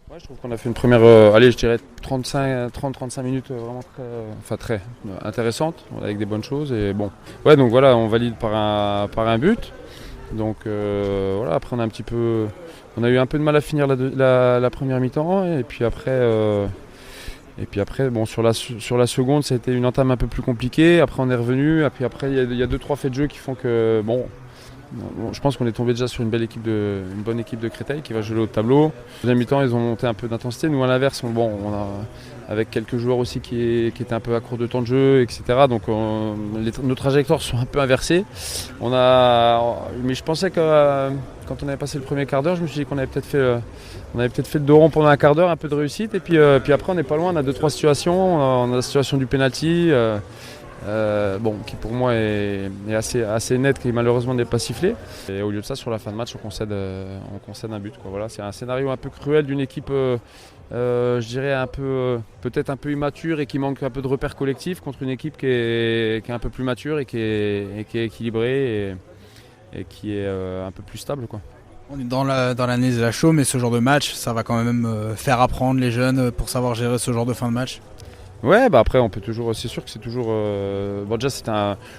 Ouais, je trouve qu'on a fait une première, je dirais 30-35 minutes vraiment très intéressante, avec des bonnes choses. Et bon, ouais, donc voilà, on valide par un but. Donc voilà, après on a eu un peu de mal à finir la première mi-temps. Et puis après, bon, sur la seconde, ça a été une entame un peu plus compliquée. Après, on est revenu. Et puis après, il y a deux, trois faits de jeu qui font que, bon, je pense qu'on est tombé déjà sur une bonne équipe de Créteil qui va jouer le haut de tableau. Deuxième mi-temps, ils ont monté un peu d'intensité. Nous, à l'inverse, avec quelques joueurs aussi qui étaient un peu à court de temps de jeu, etc. Donc, nos trajectoires sont un peu inversées. Mais je pensais que quand on avait passé le premier quart d'heure, je me suis dit qu'on avait peut-être fait le dos rond pendant un quart d'heure, un peu de réussite. Et puis après, on n'est pas loin. On a deux, trois situations. On a la situation du penalty. Qui pour moi est assez net, qui malheureusement n'est pas sifflé. Et au lieu de ça, sur la fin de match, on concède un but, quoi. Voilà, c'est un scénario un peu cruel d'une équipe, je dirais peut-être un peu immature et qui manque un peu de repères collectifs, contre une équipe qui est un peu plus mature et qui est équilibrée et qui est un peu plus stable, quoi. On est dans l'année de la chaux, mais ce genre de match, ça va quand même faire apprendre les jeunes pour savoir gérer ce genre de fin de match. Ouais, bah après on peut toujours, c'est sûr que c'est toujours. Déjà je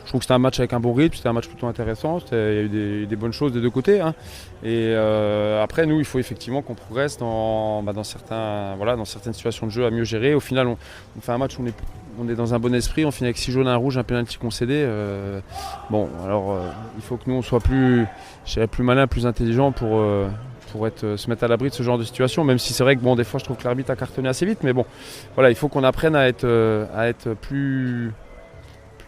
trouve que c'était un match avec un bon rythme, c'était un match plutôt intéressant, il y a eu des bonnes choses des deux côtés, hein. Et après nous, il faut effectivement qu'on progresse dans certaines situations de jeu à mieux gérer. Au final, on fait un match où on est dans un bon esprit, on finit avec 6 jaunes, un rouge, un penalty concédé. Il faut que nous on soit plus malin, plus intelligent pour se mettre à l'abri de ce genre de situation, même si c'est vrai que des fois je trouve que l'arbitre a cartonné assez vite, mais bon, voilà, il faut qu'on apprenne à être plus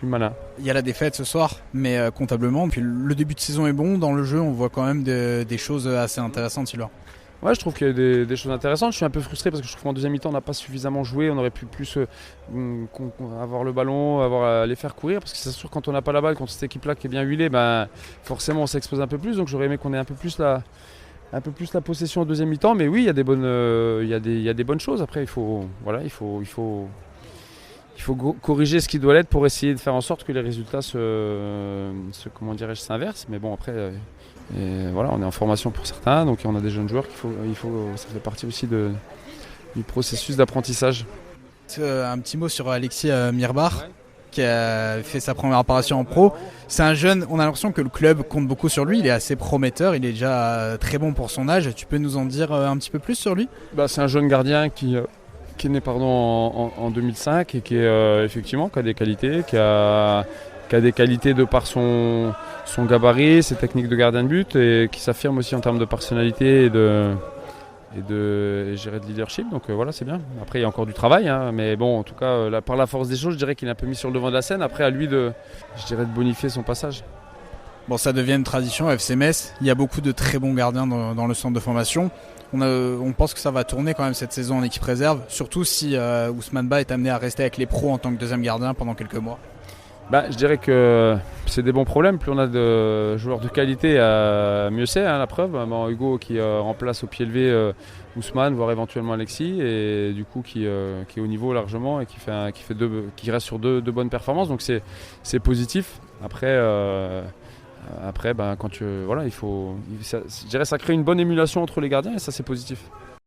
malin. Il y a la défaite ce soir, mais comptablement, puis le début de saison est bon. Dans le jeu, on voit quand même des choses assez intéressantes, Sylvain. Ouais, je trouve qu'il y a des choses intéressantes. Je suis un peu frustré parce que je trouve qu'en deuxième mi-temps, on n'a pas suffisamment joué. On aurait pu plus avoir le ballon, les faire courir. Parce que c'est sûr, quand on n'a pas la balle, contre cette équipe-là qui est bien huilée, forcément on s'expose un peu plus. Donc j'aurais aimé qu'on ait un peu plus la possession en deuxième mi-temps, mais oui, il y a des bonnes choses. Après, il faut corriger ce qui doit l'être pour essayer de faire en sorte que les résultats s'inversent. Mais bon, après, on est en formation pour certains, donc on a des jeunes joueurs ça fait partie aussi du processus d'apprentissage. Un petit mot sur Alexis Mirbar, qui a fait sa première apparition en pro. C'est un jeune, on a l'impression que le club compte beaucoup sur lui, il est assez prometteur, il est déjà très bon pour son âge. Tu peux nous en dire un petit peu plus sur lui ? C'est un jeune gardien qui est né en 2005 et qui est effectivement qui a des qualités, qui a des qualités de par son gabarit, ses techniques de gardien de but, et qui s'affirme aussi en termes de personnalité et de leadership. Donc voilà, c'est bien. Après, il y a encore du travail, hein, mais bon, en tout cas, par la force des choses, je dirais qu'il est un peu mis sur le devant de la scène. Après, à lui de bonifier son passage. Bon, ça devient une tradition à FC Metz. Il y a beaucoup de très bons gardiens dans le centre de formation. On pense que ça va tourner quand même cette saison en équipe réserve, surtout si Ousmane Ba est amené à rester avec les pros en tant que deuxième gardien pendant quelques mois. Je dirais que c'est des bons problèmes. Plus on a de joueurs de qualité, mieux c'est, hein, la preuve. Hugo qui remplace au pied levé Ousmane, voire éventuellement Alexis, et du coup qui est au niveau largement et qui reste sur deux bonnes performances. Donc c'est positif. Après, je dirais ça crée une bonne émulation entre les gardiens et ça c'est positif.